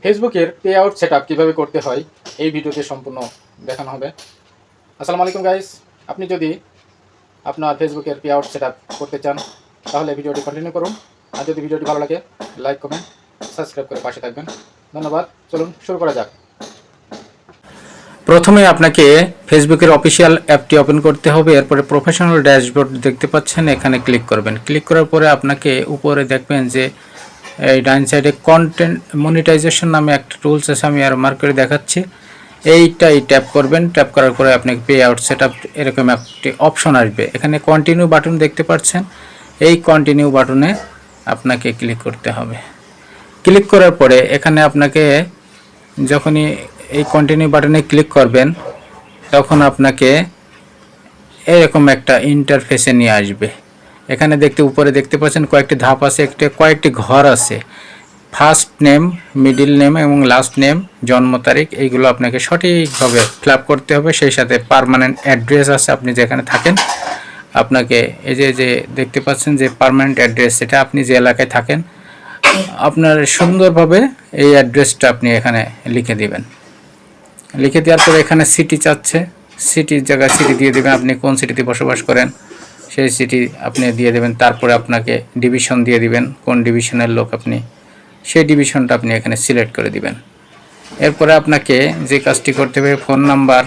ফেসবুকের pay out setup কীভাবে করতে হয় এই ভিডিওতে সম্পূর্ণ দেখানো হবে। আসসালামু আলাইকুম গাইস, আপনি যদি আপনার ফেসবুকের পে আউট সেটআপ করতে চান তাহলে ভিডিওটি কন্টিনিউ করুন। আর যদি ভিডিওটি ভালো লাগে লাইক কমেন্ট সাবস্ক্রাইব করে পাশে থাকবেন। ধন্যবাদ। চলুন শুরু করা যাক। প্রথমে আপনাকে ফেসবুকের অফিসিয়াল অ্যাপটি ওপেন করতে হবে। এরপরে প্রফেশনাল ড্যাশবোর্ড দেখতে পাচ্ছেন, এখানে ক্লিক করবেন। ক্লিক করার পরে আপনাকে উপরে দেখবেন যে এই ডান সাইডে কন্টেন্ট মনিটাইজেশন নামে একটা টুলস আছে, আমি আর মার্ক করে দেখাচ্ছি। এইটাই ট্যাপ করবেন। ট্যাপ করার পরে আপনাকে পে আউট সেটআপ এরকম একটি অপশন আসবে। এখানে কন্টিনিউ বাটন দেখতে পাচ্ছেন, এই কন্টিনিউ বাটনে আপনাকে ক্লিক করতে হবে। ক্লিক করার পরে এখানে আপনাকে যখনই এই কন্টিনিউ বাটনে ক্লিক করবেন তখন আপনাকে এরকম একটা ইন্টারফেসে নিয়ে আসবে। এখানে উপরে দেখতে পাচ্ছেন কয়েকটি ধাপ আছে, কয়েকটি ঘর আছে। ফার্স্ট নেম, মিডিল নেম এবং লাস্ট নেম, জন্ম তারিখ, এইগুলো আপনাকে সঠিকভাবে ফিল আপ করতে হবে। সেই সাথে পার্মানেন্ট অ্যাড্রেস আছে, আপনি যেখানে থাকেন আপনাকে এই যে দেখতে পাচ্ছেন যে পার্মানেন্ট অ্যাড্রেস, সেটা আপনি যে এলাকায় থাকেন আপনার সুন্দরভাবে এই অ্যাড্রেসটা আপনি এখানে লিখে দিবেন। লিখে দেওয়ার পরে এখানে সিটি চাচ্ছে, সিটির জায়গায় সিটি দিয়ে দেবেন। আপনি কোন সিটিতে বসবাস করেন সেই সিটি আপনি দিয়ে দেবেন। তারপরে আপনাকে ডিভিশন দিয়ে দিবেন, কোন ডিভিশনের লোক আপনি, সেই ডিভিশনটা আপনি এখানে সিলেক্ট করে দিবেন। এরপরে আপনাকে যে কাজটি করতে হবে, phone number,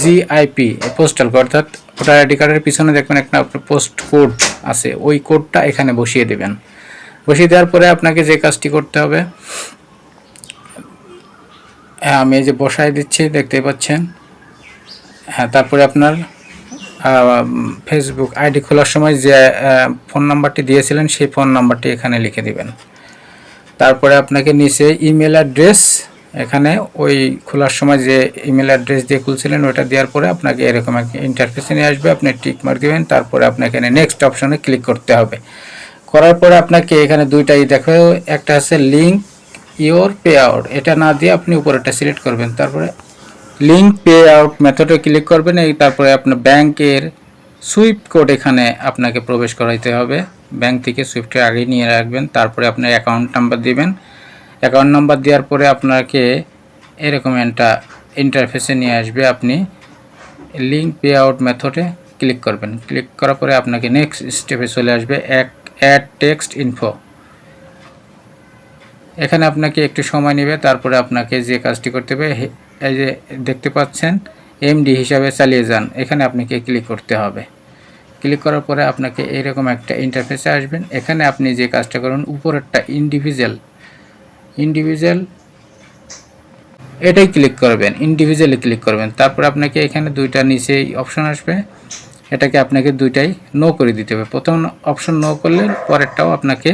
GIP postal code, অর্থাৎ ভোটার আইডি কার্ডের পিছনে দেখবেন একটা পোস্ট কোড আছে, ওই কোডটা এখানে বসিয়ে দেবেন। বসিয়ে দেওয়ার পরে আপনাকে যে কাজটি করতে হবে, আমি এই যে বসায় দিচ্ছি দেখতে পাচ্ছেন। তারপরে আপনার ফেসবুক আইডি খোলার সময় যে ফোন নাম্বারটি দিয়েছিলেন সেই ফোন নাম্বারটি এখানে লিখে দিবেন। তারপরে আপনাকে নিচে ইমেল অ্যাড্রেস, এখানে ওই খোলার সময় যে ইমেল অ্যাড্রেস দিয়ে খুলছিলেন ওটা দেওয়ার পরে আপনাকে এরকম একটা ইন্টারফেসে নিয়ে আসবে। আপনি টিক মার্ক দেবেন। তারপরে আপনাকে এখানে নেক্সট অপশনে ক্লিক করতে হবে। করার পরে আপনাকে এখানে দুইটাই দেখো, একটা আছে লিঙ্ক ইওর পে আউট, এটা না দিয়ে আপনি উপরেরটা সিলেক্ট করবেন। তারপরে লিঙ্ক পে আউট মেথডে ক্লিক করবেন। তারপরে আপনার ব্যাংকের সুইফট কোড এখানে আপনাকে প্রবেশ করাইতে হবে। ব্যাংক থেকে সুইফটের আগে নিয়ে রাখবেন। তারপরে আপনার অ্যাকাউন্ট নাম্বার দিবেন। অ্যাকাউন্ট নাম্বার দেওয়ার পরে আপনাকে এরকম একটা ইন্টারফেসে নিয়ে আসবে। আপনি লিঙ্ক পে আউট মেথডে ক্লিক করবেন। ক্লিক করার পরে আপনাকে নেক্সট স্টেপে চলে আসবে, অ্যাড টেক্সট ইনফো। এখানে আপনাকে একটু সময় নেবে। তারপরে আপনাকে যে কাজটি করতে হবে, এই যে দেখতে পাচ্ছেন এমডি হিসাবে চালিয়ে যান, এখানে আপনাকে ক্লিক করতে হবে। ক্লিক করার পরে আপনাকে এইরকম একটা ইন্টারফেসে আসবেন। এখানে আপনি যে কাজটা করুন, উপরেরটা ইন্ডিভিজুয়াল এটাই ক্লিক করবেন, ইন্ডিভিজুয়ালি ক্লিক করবেন। তারপর আপনাকে এখানে দুইটা নিচেই অপশন আসবে, এটাকে আপনাকে দুইটাই নো করে দিতে হবে। প্রথম অপশন নো করলে পরেরটাও আপনাকে,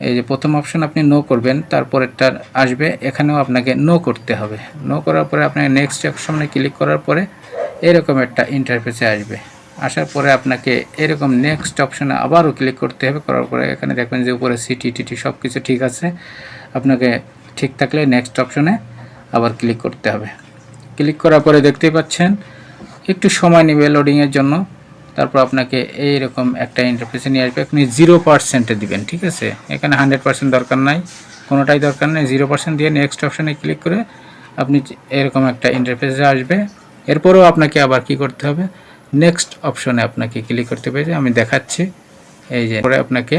এই যে প্রথম অপশন আপনি নো করবেন, তারপরেরটা আসবে, এখানেও আপনাকে নো করতে হবে। নো করার পরে আপনাকে নেক্সট অপশনে ক্লিক করার পরে এরকম একটা ইন্টারফেসে আসবে। আসার পরে আপনাকে এরকম নেক্সট অপশনে আবারও ক্লিক করতে হবে। করার পরে এখানে দেখবেন যে উপরে সিটি টিটি সব কিছু ঠিক আছে। আপনাকে ঠিক থাকলে নেক্সট অপশনে আবার ক্লিক করতে হবে। ক্লিক করার পরে দেখতেই পাচ্ছেন একটু সময় নেবে লোডিংয়ের জন্য। তারপর আপনাকে এইরকম একটা ইন্টারফেসে নিয়ে আসবে। আপনি 0% দিবেন, ঠিক আছে। এখানে 100% দরকার নাই, কোনোটাই দরকার নেই। 0% দিয়ে নেক্সট অপশানে ক্লিক করে আপনি এরকম একটা ইন্টারফেসে আসবে। এরপরেও আপনাকে আবার কি করতে হবে, নেক্সট অপশনে আপনাকে ক্লিক করতে হবে। আমি দেখাচ্ছি, এই যে পরে আপনাকে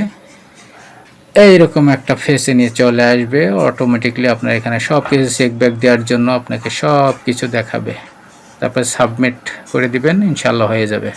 এইরকম একটা ফেসে নিয়ে চলে আসবে। অটোমেটিকলি আপনার এখানে সব কিছু চেকব্যাক দেওয়ার জন্য আপনাকে সব কিছু দেখাবে। তারপর সাবমিট করে দিবেন, ইনশাল্লাহ হয়ে যাবে।